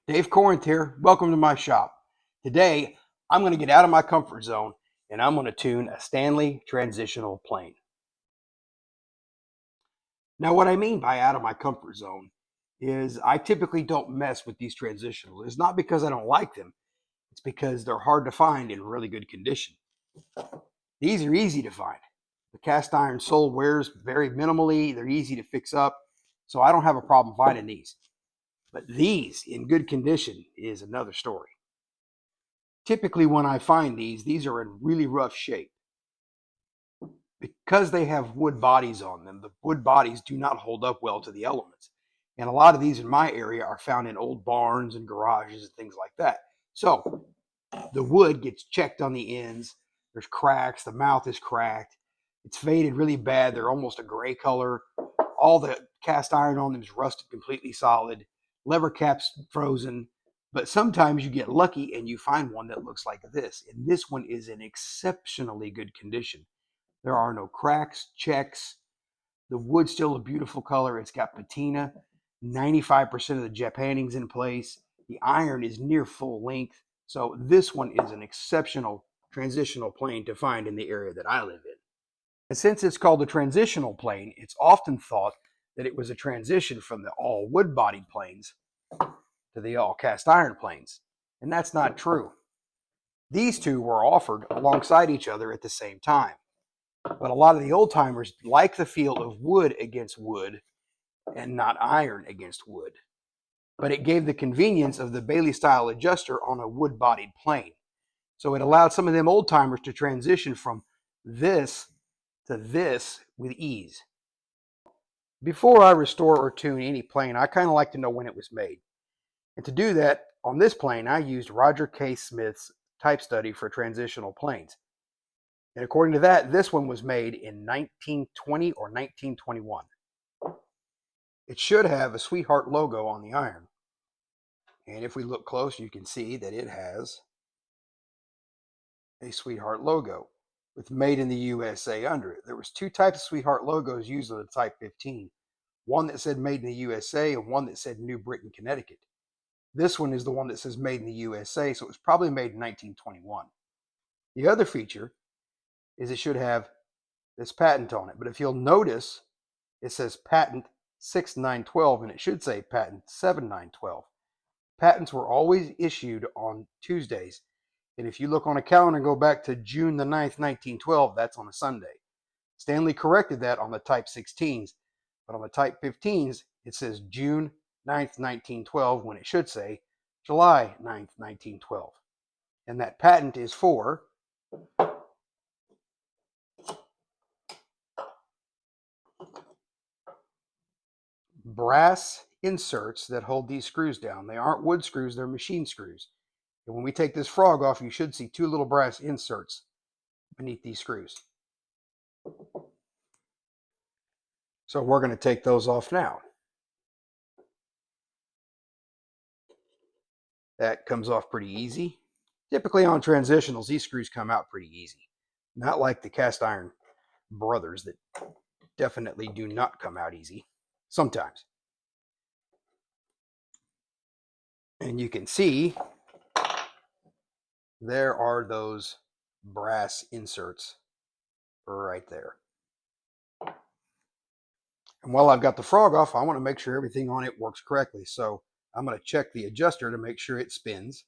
Dave Corinth here. Welcome to my shop. Today, I'm going to get out of my comfort zone and I'm going to tune a Stanley transitional plane. Now, what I mean by out of my comfort zone is I typically don't mess with these transitionals. It's not because I don't like them, it's because they're hard to find in really good condition. These are easy to find. The cast iron sole wears very minimally, they're easy to fix up, so I don't have a problem finding these. But these in good condition is another story. Typically, when I find these are in really rough shape. Because they have wood bodies on them, the wood bodies do not hold up well to the elements. And a lot of these in my area are found in old barns and garages and things like that. So the wood gets checked on the ends. There's cracks. The mouth is cracked. It's faded really bad. They're almost a gray color. All the cast iron on them is rusted completely solid. Lever caps frozen. But sometimes you get lucky and you find one that looks like this. And this one is in exceptionally good condition. There are no cracks, checks. The wood's still a beautiful color. It's got patina. 95% of the Japaning's in place. The iron is near full length. So this one is an exceptional transitional plane to find in the area that I live in. And since it's called a transitional plane, it's often thought that it was a transition from the all wood-bodied planes to the all cast iron planes. And that's not true. These two were offered alongside each other at the same time. But a lot of the old timers like the feel of wood against wood and not iron against wood. But it gave the convenience of the Bailey style adjuster on a wood bodied plane. So it allowed some of them old timers to transition from this to this with ease. Before I restore or tune any plane, I kind of like to know when it was made. And to do that, on this plane, I used Roger K. Smith's type study for transitional planes. And according to that, this one was made in 1920 or 1921. It should have a Sweetheart logo on the iron. And if we look close, you can see that it has a Sweetheart logo with Made in the USA under it. There was two types of Sweetheart logos used on the Type 15. One that said Made in the USA and one that said New Britain, Connecticut. This one is the one that says Made in the USA, so it was probably made in 1921. The other feature is it should have this patent on it. But if you'll notice, it says patent 6912 and it should say patent 7912. Patents were always issued on Tuesdays. And if you look on a calendar and go back to June the 9th, 1912, that's on a Sunday. Stanley corrected that on the Type 16s, but on the Type 15s, it says June 9th, 1912, when it should say July 9th, 1912. And that patent is for brass inserts that hold these screws down. They aren't wood screws, they're machine screws. And when we take this frog off, you should see two little brass inserts beneath these screws. So we're going to take those off now. That comes off pretty easy. Typically on transitionals, these screws come out pretty easy. Not like the cast iron brothers that definitely do not come out easy. Sometimes. And you can see there are those brass inserts right there. And while I've got the frog off, I want to make sure everything on it works correctly. So I'm going to check the adjuster to make sure it spins.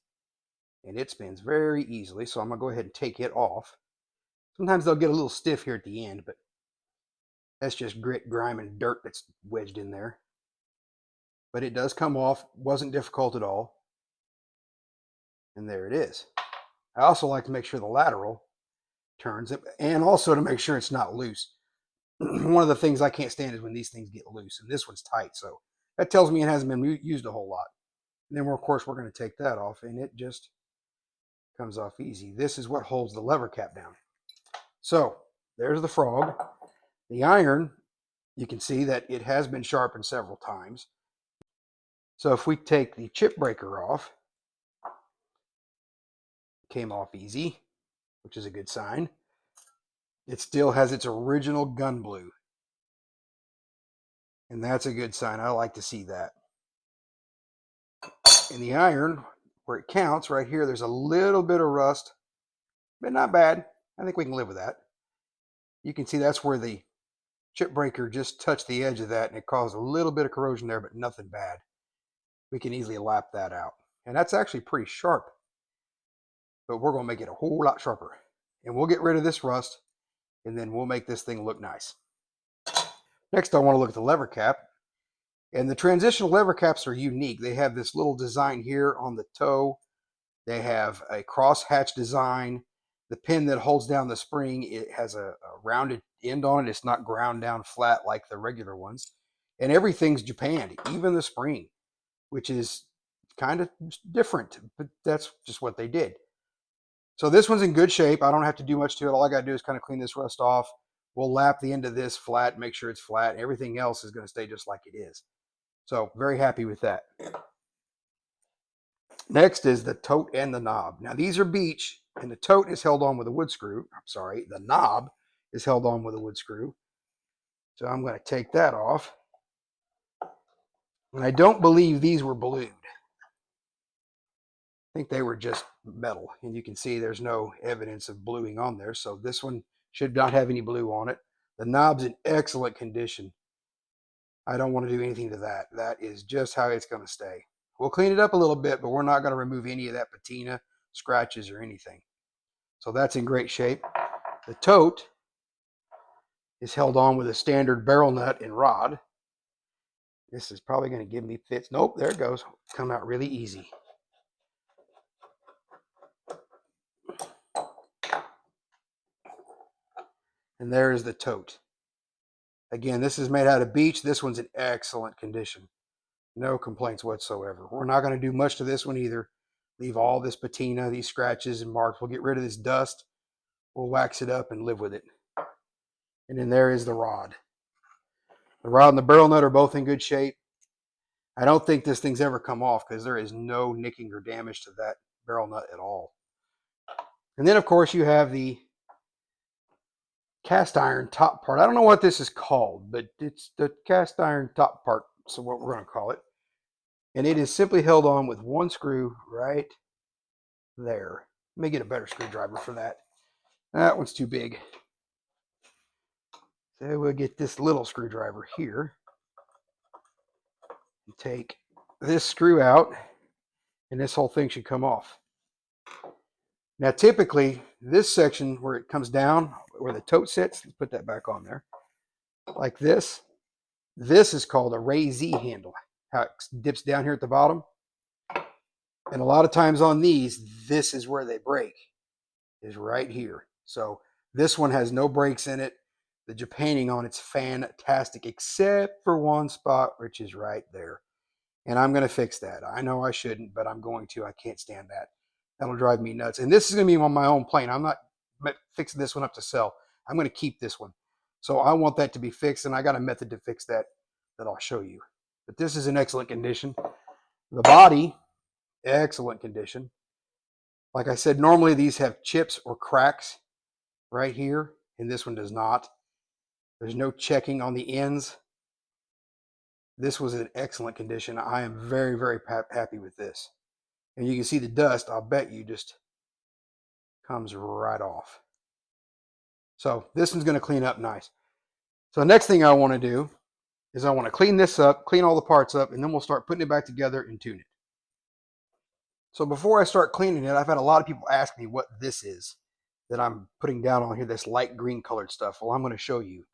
And it spins very easily. So I'm going to go ahead and take it off. Sometimes they'll get a little stiff here at the end, but that's just grit, grime, and dirt that's wedged in there. But it does come off. Wasn't difficult at all. And there it is. I also like to make sure the lateral turns, and also to make sure it's not loose. One of the things I can't stand is when these things get loose, and this one's tight, so that tells me it hasn't been used a whole lot. And then, of course, we're going to take that off, and it just comes off easy. This is what holds the lever cap down. So there's the frog. The iron, you can see that it has been sharpened several times. So if we take the chip breaker off, it came off easy, which is a good sign. It still has its original gun blue. And that's a good sign. I like to see that. And the iron, where it counts, right here, there's a little bit of rust, but not bad. I think we can live with that. You can see that's where the chip breaker just touched the edge of that, and it caused a little bit of corrosion there, but nothing bad. We can easily lap that out. And that's actually pretty sharp, but we're going to make it a whole lot sharper. And we'll get rid of this rust, and then we'll make this thing look nice. Next, I want to look at the lever cap. And the transitional lever caps are unique. They have this little design here on the toe. They have a cross hatch design. The pin that holds down the spring, it has a rounded end on it. It's not ground down flat like the regular ones. And everything's japanned, even the spring, which is kind of different, but that's just what they did. So this one's in good shape. I don't have to do much to it. All I got to do is kind of clean this rust off. We'll lap the end of this flat, make sure it's flat. Everything else is going to stay just like it is. So very happy with that. Next is the tote and the knob. Now these are beech, and the tote is held on with a wood screw. I'm sorry, the knob is held on with a wood screw. So I'm going to take that off. And I don't believe these were blued. I think they were just metal. And you can see there's no evidence of bluing on there. So this one should not have any blue on it. The knob's in excellent condition. I don't want to do anything to that. That is just how it's going to stay. We'll clean it up a little bit, but we're not going to remove any of that patina, scratches, or anything. So that's in great shape. The tote is held on with a standard barrel nut and rod. This is probably going to give me fits. Nope, there it goes. Come out really easy. And there is the tote. Again, this is made out of beech. This one's in excellent condition. No complaints whatsoever. We're not going to do much to this one either. Leave all this patina, these scratches and marks. We'll get rid of this dust. We'll wax it up and live with it. And then there is the rod. The rod and the barrel nut are both in good shape. I don't think this thing's ever come off because there is no nicking or damage to that barrel nut at all. And then, of course, you have the cast iron top part. I don't know what this is called, but it's the cast iron top part. So what we're going to call it. And it is simply held on with one screw right there. Let me get a better screwdriver for that. That one's too big. So we'll get this little screwdriver here and take this screw out, and this whole thing should come off. Now, typically, this section where it comes down, where the tote sits, let's put that back on there, like this. This is called a raisee handle, how it dips down here at the bottom. And a lot of times on these, this is where they break, is right here. So this one has no breaks in it. The japannning on it's fantastic, except for one spot, which is right there. And I'm going to fix that. I know I shouldn't, but I'm going to. I can't stand that. That'll drive me nuts. And this is going to be on my own plane. I'm not fixing this one up to sell. I'm going to keep this one. So I want that to be fixed, and I got a method to fix that I'll show you. But this is in excellent condition. The body, excellent condition. Like I said, normally these have chips or cracks right here, and this one does not. There's no checking on the ends. This was in excellent condition. I am very, very happy with this. And you can see the dust, I'll bet you, just comes right off. So this one's going to clean up nice. So the next thing I want to do is I want to clean this up, clean all the parts up, and then we'll start putting it back together and tune it. So before I start cleaning it, I've had a lot of people ask me what this is that I'm putting down on here, this light green colored stuff. Well, I'm going to show you.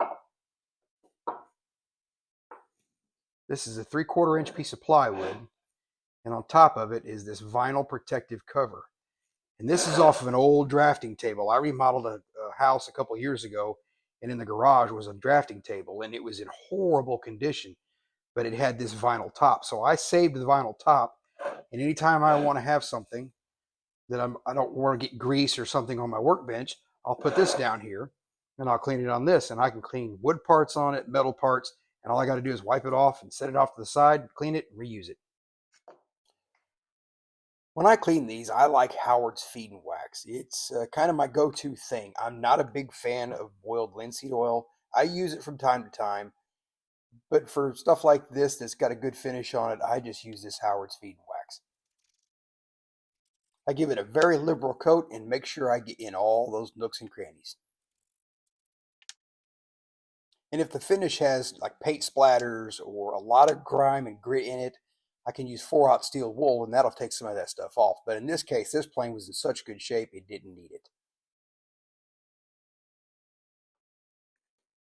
This is a 3/4 inch piece of plywood, and on top of it is this vinyl protective cover. And this is off of an old drafting table. I remodeled a house a couple years ago, and in the garage was a drafting table, and it was in horrible condition, but it had this vinyl top. So I saved the vinyl top, and anytime I want to have something that I don't want to get grease or something on my workbench, I'll put this down here, and I'll clean it on this, and I can clean wood parts on it, metal parts, and all I got to do is wipe it off and set it off to the side, clean it, and reuse it. When I clean these, I like Howard's Feed and Wax. It's kind of my go-to thing. I'm not a big fan of boiled linseed oil. I use it from time to time, but for stuff like this that's got a good finish on it, I just use this Howard's Feed and Wax. I give it a very liberal coat and make sure I get in all those nooks and crannies. And if the finish has like paint splatters or a lot of grime and grit in it, I can use 4/0 steel wool and that'll take some of that stuff off. But in this case, this plane was in such good shape, it didn't need it.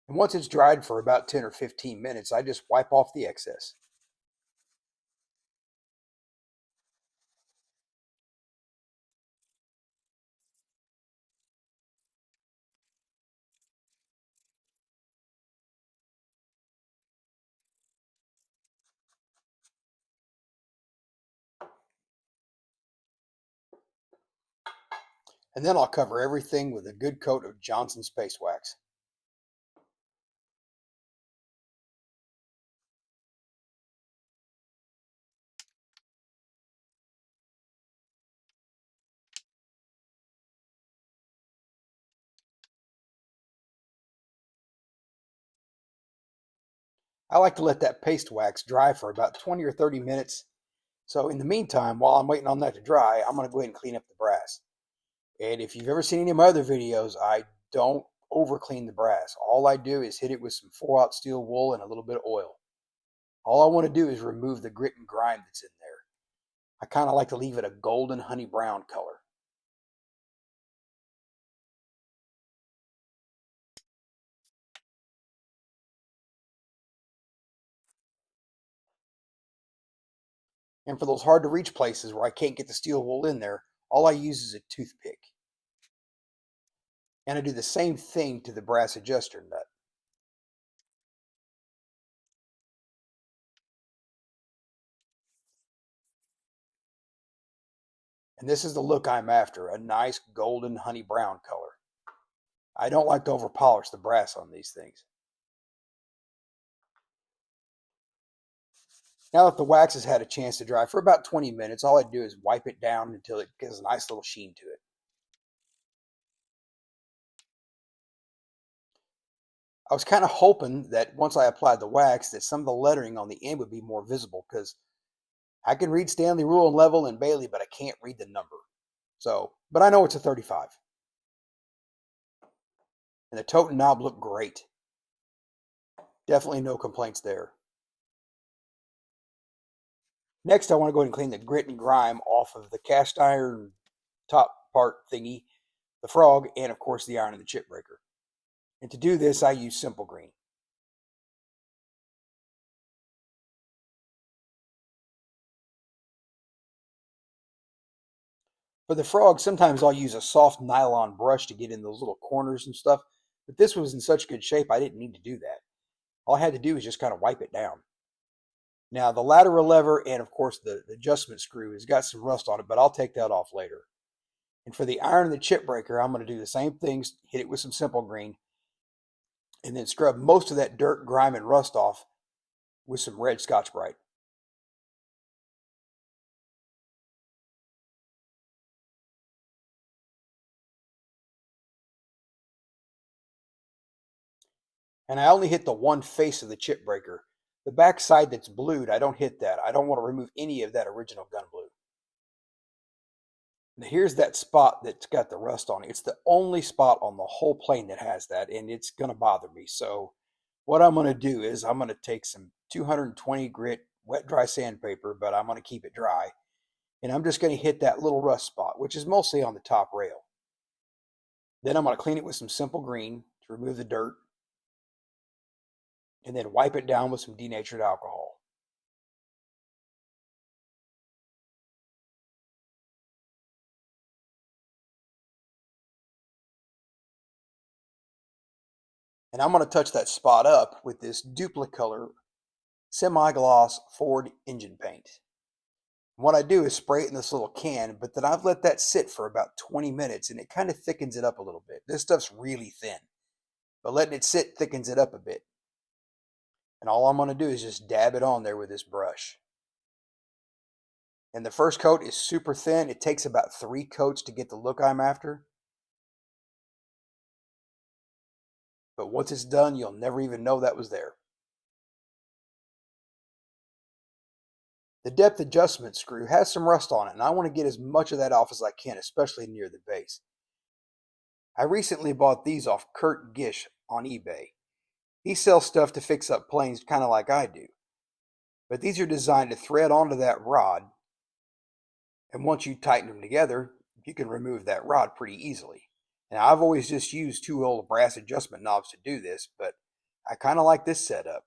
And once it's dried for about 10 or 15 minutes, I just wipe off the excess. And then I'll cover everything with a good coat of Johnson Space Wax. I like to let that paste wax dry for about 20 or 30 minutes. So in the meantime, while I'm waiting on that to dry, I'm going to go ahead and clean up the brass. And if you've ever seen any of my other videos, I don't over clean the brass. All I do is hit it with some 4/0 steel wool and a little bit of oil. All I want to do is remove the grit and grime that's in there. I kind of like to leave it a golden honey brown color. And for those hard to reach places where I can't get the steel wool in there, all I use is a toothpick. And I do the same thing to the brass adjuster nut. And this is the look I'm after, a nice golden honey brown color. I don't like to over polish the brass on these things. Now that the wax has had a chance to dry for about 20 minutes, all I do is wipe it down until it gets a nice little sheen to it. I was kind of hoping that once I applied the wax that some of the lettering on the end would be more visible because I can read Stanley Rule and Level and Bailey, but I can't read the number. So, but I know it's a 35. And the tote and knob look great. Definitely no complaints there. Next, I want to go ahead and clean the grit and grime off of the cast iron top part thingy, the frog, and of course the iron and the chip breaker. And to do this, I use simple green. For the frog, sometimes I'll use a soft nylon brush to get in those little corners and stuff, but this was in such good shape I didn't need to do that. All I had to do was just kind of wipe it down. Now, the lateral lever and, of course, the adjustment screw has got some rust on it, but I'll take that off later. And for the iron and the chip breaker, I'm going to do the same things, hit it with some simple green, and then scrub most of that dirt, grime, and rust off with some red Scotch-Brite. And I only hit the one face of the chip breaker. The back side that's blued, I don't hit that. I don't want to remove any of that original gun blue. Now here's that spot that's got the rust on it. It's the only spot on the whole plane that has that, and it's going to bother me. So what I'm going to do is I'm going to take some 220 grit wet dry sandpaper, but I'm going to keep it dry. And I'm just going to hit that little rust spot, which is mostly on the top rail. Then I'm going to clean it with some simple green to remove the dirt, and then wipe it down with some denatured alcohol. And I'm going to touch that spot up with this Duplicolor semi-gloss Ford engine paint. And what I do is spray it in this little can, but then I've let that sit for about 20 minutes and it kind of thickens it up a little bit. This stuff's really thin, but letting it sit thickens it up a bit. And all I'm going to do is just dab it on there with this brush. And the first coat is super thin. It takes about 3 coats to get the look I'm after. But once it's done, you'll never even know that was there. The depth adjustment screw has some rust on it, and I want to get as much of that off as I can, especially near the base. I recently bought these off Kurt Gish on eBay. He sells stuff to fix up planes kind of like I do. But these are designed to thread onto that rod, and once you tighten them together, you can remove that rod pretty easily. Now, I've always just used two old brass adjustment knobs to do this, but I kind of like this setup.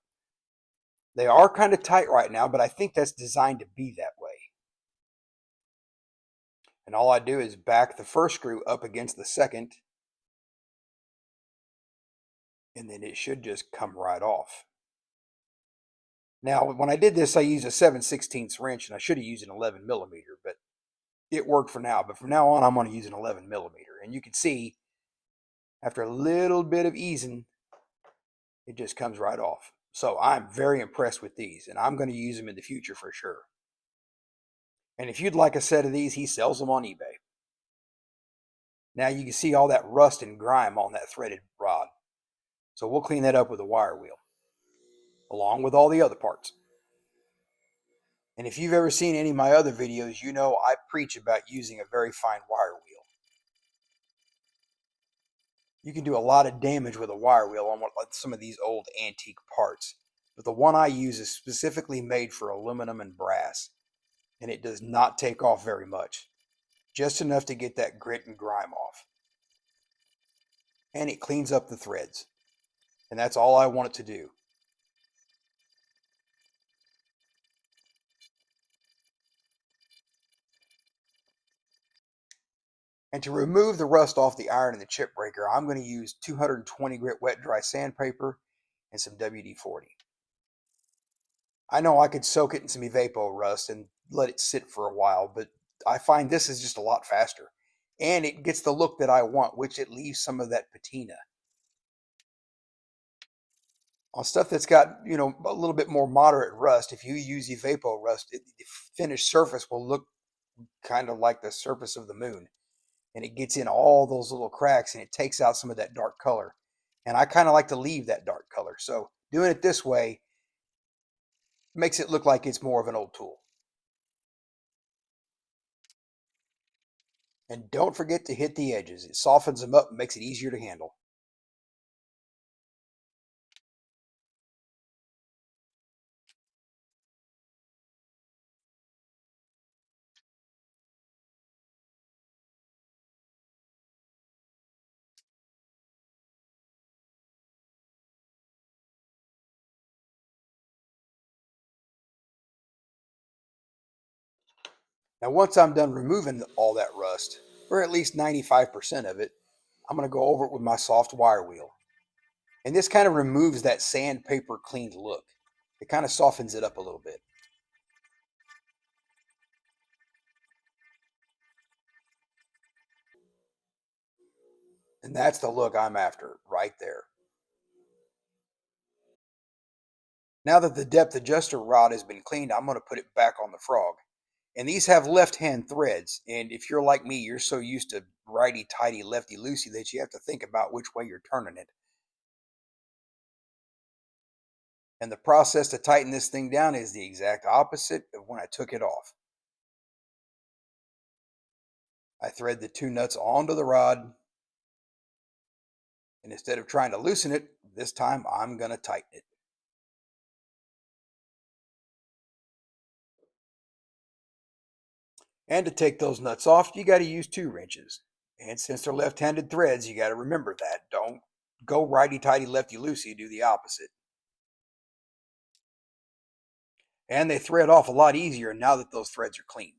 They are kind of tight right now, but I think that's designed to be that way. And all I do is back the first screw up against the second, and then it should just come right off. Now, when I did this, I used a 7/16 wrench, and I should have used an 11 millimeter, but it worked for now. But from now on, I'm going to use an 11 millimeter. And you can see, after a little bit of easing, it just comes right off. So I'm very impressed with these, and I'm going to use them in the future for sure. And if you'd like a set of these, he sells them on eBay. Now you can see all that rust and grime on that threaded rod. So we'll clean that up with a wire wheel, along with all the other parts. And if you've ever seen any of my other videos, you know I preach about using a very fine wire wheel. You can do a lot of damage with a wire wheel on some of these old antique parts. But the one I use is specifically made for aluminum and brass, and it does not take off very much. Just enough to get that grit and grime off. And it cleans up the threads. And that's all I want it to do. And to remove the rust off the iron and the chip breaker, I'm going to use 220 grit wet dry sandpaper and some WD-40. I know I could soak it in some Evapo rust and let it sit for a while, but I find this is just a lot faster. And it gets the look that I want, which it leaves some of that patina. On stuff that's got, a little bit more moderate rust, if you use Evapo rust, the finished surface will look kind of like the surface of the moon. And it gets in all those little cracks and it takes out some of that dark color. And I kind of like to leave that dark color. So doing it this way makes it look like it's more of an old tool. And don't forget to hit the edges. It softens them up and makes it easier to handle. Now, once I'm done removing all that rust, or at least 95% of it, I'm going to go over it with my soft wire wheel. And this kind of removes that sandpaper cleaned look. It kind of softens it up a little bit. And that's the look I'm after right there. Now that the depth adjuster rod has been cleaned, I'm going to put it back on the frog. And these have left-hand threads. And if you're like me, you're so used to righty-tighty, lefty-loosey that you have to think about which way you're turning it. And the process to tighten this thing down is the exact opposite of when I took it off. I thread the two nuts onto the rod. And instead of trying to loosen it, this time I'm going to tighten it. And to take those nuts off, you got to use 2 wrenches. And since they're left-handed threads, you got to remember that. Don't go righty-tighty, lefty-loosey, do the opposite. And they thread off a lot easier now that those threads are cleaned.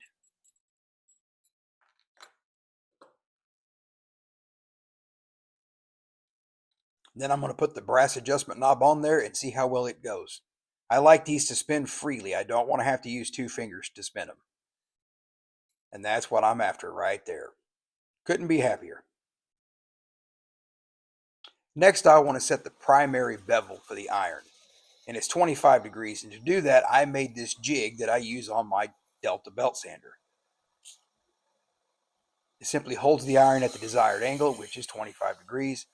Then I'm going to put the brass adjustment knob on there and see how well it goes. I like these to spin freely. I don't want to have to use 2 fingers to spin them. And that's what I'm after right there. Couldn't be happier. Next, I want to set the primary bevel for the iron. And it's 25 degrees. And to do that, I made this jig that I use on my Delta belt sander. It simply holds the iron at the desired angle, which is 25 degrees.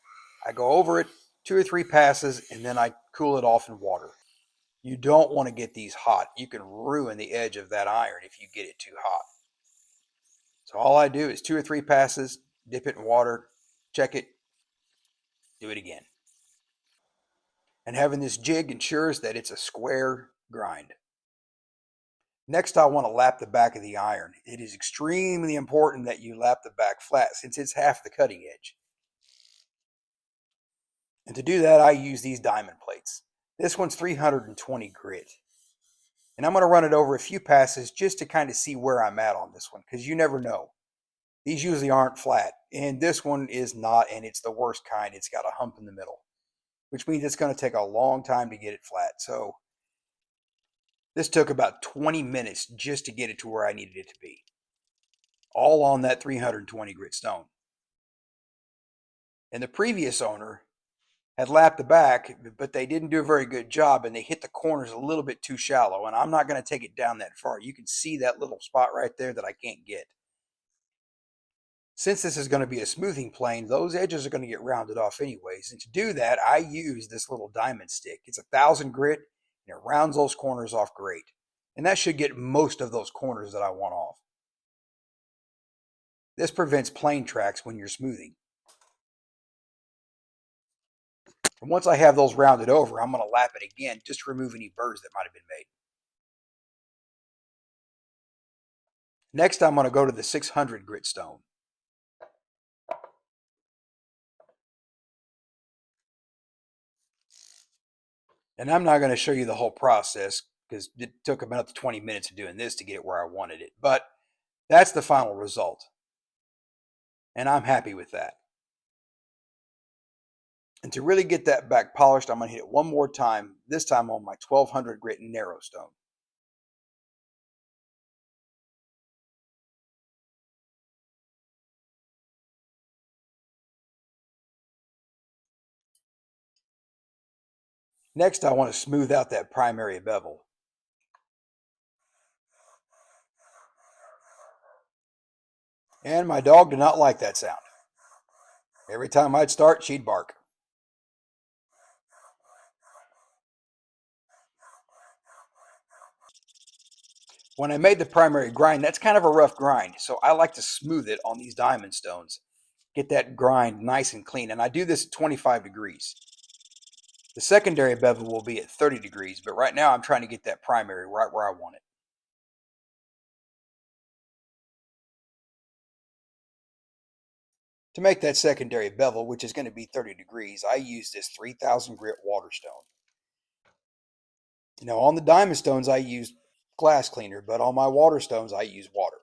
I go over it 2 or 3 passes, and then I cool it off in water. You don't want to get these hot. You can ruin the edge of that iron if you get it too hot. So all I do is 2 or 3 passes, dip it in water, check it, do it again. And having this jig ensures that it's a square grind. Next, I want to lap the back of the iron. It is extremely important that you lap the back flat since it's half the cutting edge. And to do that, I use these diamond plates. This one's 320 grit. And I'm going to run it over a few passes just to kind of see where I'm at on this one, because you never know. These usually aren't flat, and this one is not, and it's the worst kind. It's got a hump in the middle, which means it's going to take a long time to get it flat. So this took about 20 minutes just to get it to where I needed it to be, all on that 320 grit stone. And the previous owner had lapped the back, but they didn't do a very good job, and they hit the corners a little bit too shallow, and I'm not going to take it down that far. You can see that little spot right there that I can't get. Since this is going to be a smoothing plane, those edges are going to get rounded off anyways. And to do that, I use this little diamond stick. It's 1,000 grit, and it rounds those corners off great. And that should get most of those corners that I want off. This prevents plane tracks when you're smoothing. And once I have those rounded over, I'm going to lap it again just to remove any burrs that might have been made. Next, I'm going to go to the 600 grit stone. And I'm not going to show you the whole process because it took about 20 minutes of doing this to get it where I wanted it. But that's the final result. And I'm happy with that. And to really get that back polished, I'm going to hit it one more time, this time on my 1200 grit narrow stone. Next, I want to smooth out that primary bevel. And my dog did not like that sound. Every time I'd start, she'd bark. When I made the primary grind, that's kind of a rough grind, so I like to smooth it on these diamond stones. Get that grind nice and clean, and I do this at 25 degrees. The secondary bevel will be at 30 degrees, but right now I'm trying to get that primary right where I want it. To make that secondary bevel, which is going to be 30 degrees, I use this 3000 grit water stone. Now on the diamond stones I use glass cleaner, but on my water stones I use water.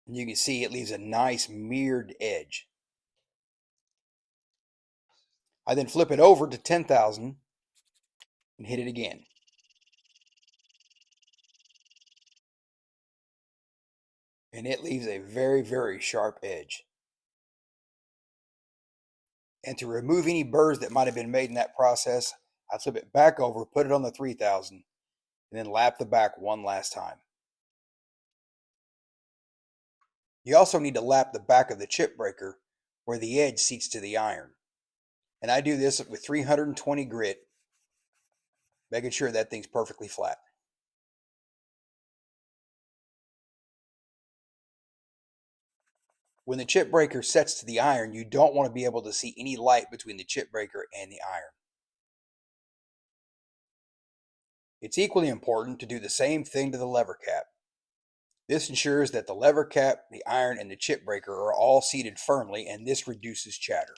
And you can see it leaves a nice mirrored edge. I then flip it over to 10,000 and hit it again. And it leaves a very, very sharp edge. And to remove any burrs that might have been made in that process, I flip it back over, put it on the 3000, and then lap the back one last time. You also need to lap the back of the chip breaker where the edge seats to the iron. And I do this with 320 grit, making sure that thing's perfectly flat. When the chip breaker sets to the iron, you don't want to be able to see any light between the chip breaker and the iron. It's equally important to do the same thing to the lever cap. This ensures that the lever cap, the iron, and the chip breaker are all seated firmly, and this reduces chatter.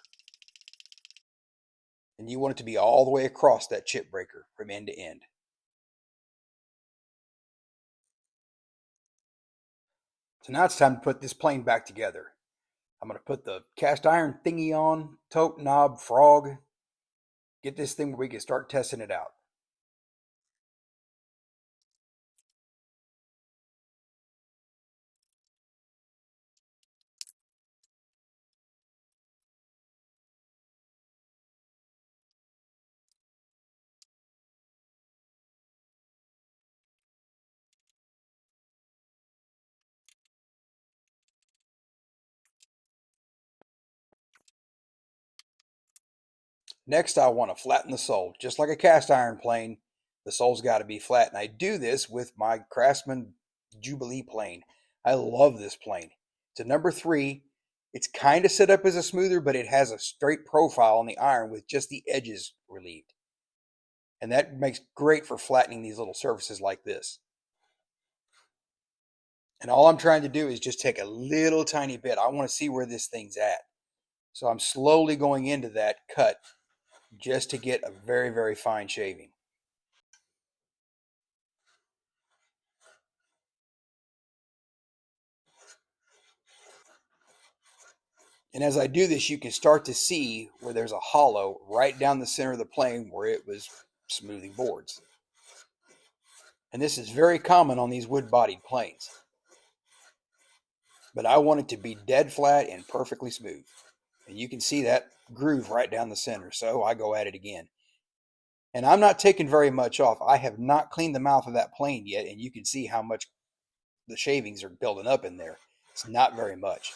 And you want it to be all the way across that chip breaker from end to end. So now it's time to put this plane back together. I'm going to put the cast iron thingy on, tote, knob, frog, get this thing where we can start testing it out. Next, I want to flatten the sole. Just like a cast iron plane, the sole's got to be flat. And I do this with my Craftsman Jubilee plane. I love this plane. It's a number 3. It's kind of set up as a smoother, but it has a straight profile on the iron with just the edges relieved. And that makes great for flattening these little surfaces like this. And all I'm trying to do is just take a little tiny bit. I want to see where this thing's at. So I'm slowly going into that cut just to get a very, very fine shaving. And as I do this, you can start to see where there's a hollow right down the center of the plane where it was smoothing boards. And this is very common on these wood-bodied planes. But I want it to be dead flat and perfectly smooth. And you can see that groove right down the center, so I go at it again. And I'm not taking very much off. I have not cleaned the mouth of that plane yet, and you can see how much the shavings are building up in there. It's not very much,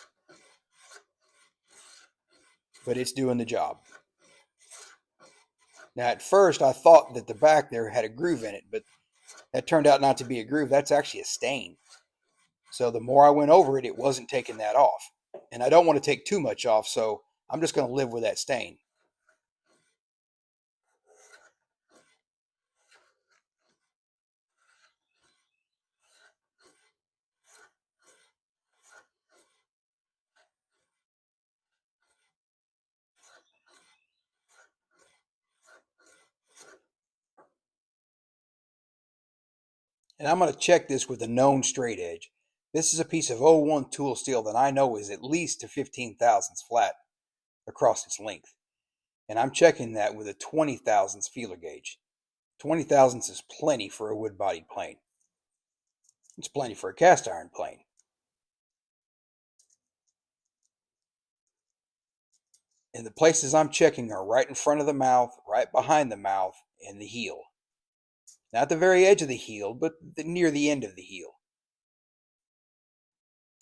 but it's doing the job. Now, at first, I thought that the back there had a groove in it, but that turned out not to be a groove. That's actually a stain. So the more I went over it, it wasn't taking that off. And I don't want to take too much off, so I'm just going to live with that stain. And I'm going to check this with a known straight edge. This is a piece of '01 tool steel that I know is at least to 15 thousandths flat across its length. And I'm checking that with a 20 thousandths feeler gauge. 20 thousandths is plenty for a wood-bodied plane. It's plenty for a cast iron plane. And the places I'm checking are right in front of the mouth, right behind the mouth, and the heel. Not the very edge of the heel, but near the end of the heel.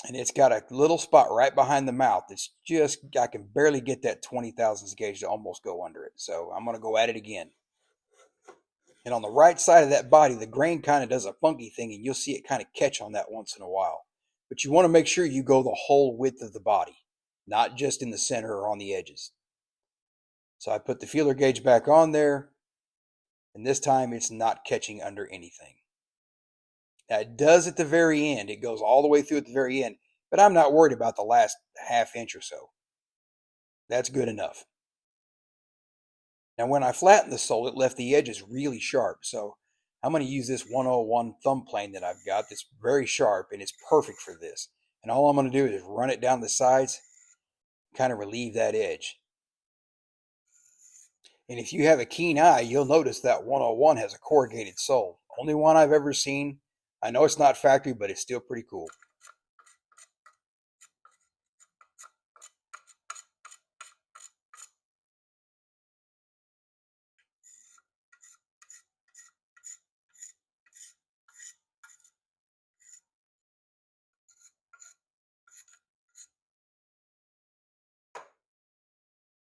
And it's got a little spot right behind the mouth. It's just, I can barely get that 20 thousandths gauge to almost go under it. So I'm going to go at it again. And on the right side of that body, the grain kind of does a funky thing, and you'll see it kind of catch on that once in a while. But you want to make sure you go the whole width of the body, not just in the center or on the edges. So I put the feeler gauge back on there, and this time it's not catching under anything. Now it does at the very end. It goes all the way through at the very end, but I'm not worried about the last half inch or so. That's good enough. Now when I flattened the sole, it left the edges really sharp, so I'm going to use this 101 thumb plane that I've got that's very sharp, and it's perfect for this. And all I'm going to do is run it down the sides, kind of relieve that edge. And if you have a keen eye, you'll notice that 101 has a corrugated sole. Only one I've ever seen. I know it's not factory, but it's still pretty cool.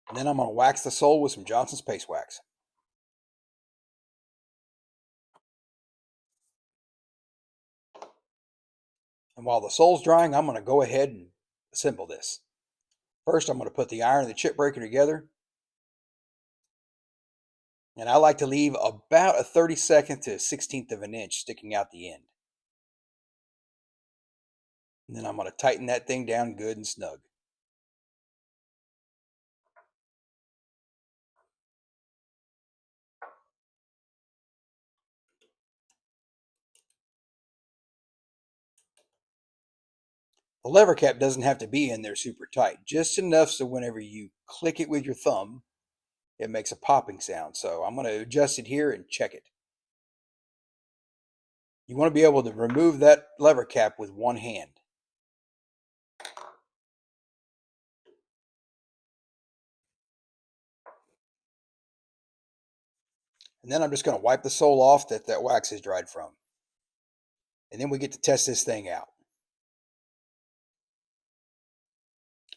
And then I'm going to wax the sole with some Johnson's paste wax. And while the sole's drying, I'm going to go ahead and assemble this. First, I'm going to put the iron and the chip breaker together. And I like to leave about a 32nd to a 16th of an inch sticking out the end. And then I'm going to tighten that thing down good and snug. The lever cap doesn't have to be in there super tight, just enough so whenever you click it with your thumb, it makes a popping sound. So I'm going to adjust it here and check it. You want to be able to remove that lever cap with one hand. And then I'm just going to wipe the sole off that wax is dried from. And then we get to test this thing out.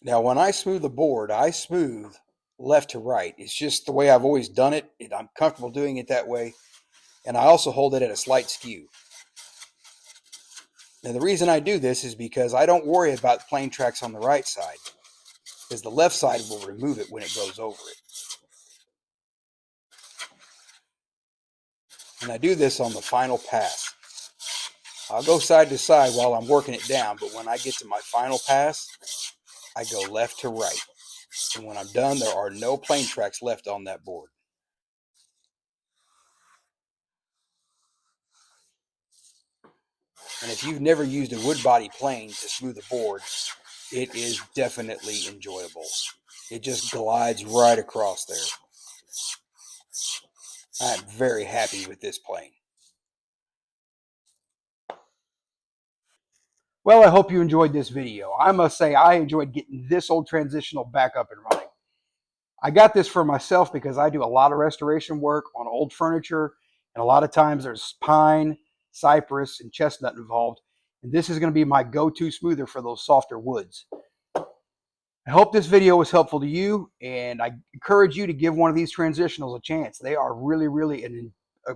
Now when I smooth the board, I smooth left to right. It's just the way I've always done it. I'm comfortable doing it that way. And I also hold it at a slight skew. Now, the reason I do this is because I don't worry about plane tracks on the right side, because the left side will remove it when it goes over it. And I do this on the final pass. I'll go side to side while I'm working it down, but when I get to my final pass, I go left to right. And when I'm done, there are no plane tracks left on that board. And if you've never used a wood body plane to smooth a board, it is definitely enjoyable. It just glides right across there. I'm very happy with this plane. Well, I hope you enjoyed this video. I must say I enjoyed getting this old Transitional back up and running. I got this for myself because I do a lot of restoration work on old furniture, and a lot of times there's pine, cypress, and chestnut involved. And this is going to be my go-to smoother for those softer woods. I hope this video was helpful to you, and I encourage you to give one of these Transitionals a chance. They are really, really a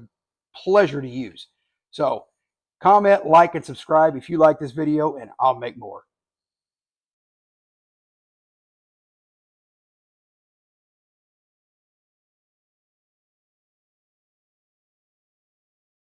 pleasure to use. So comment, like, and subscribe if you like this video, and I'll make more.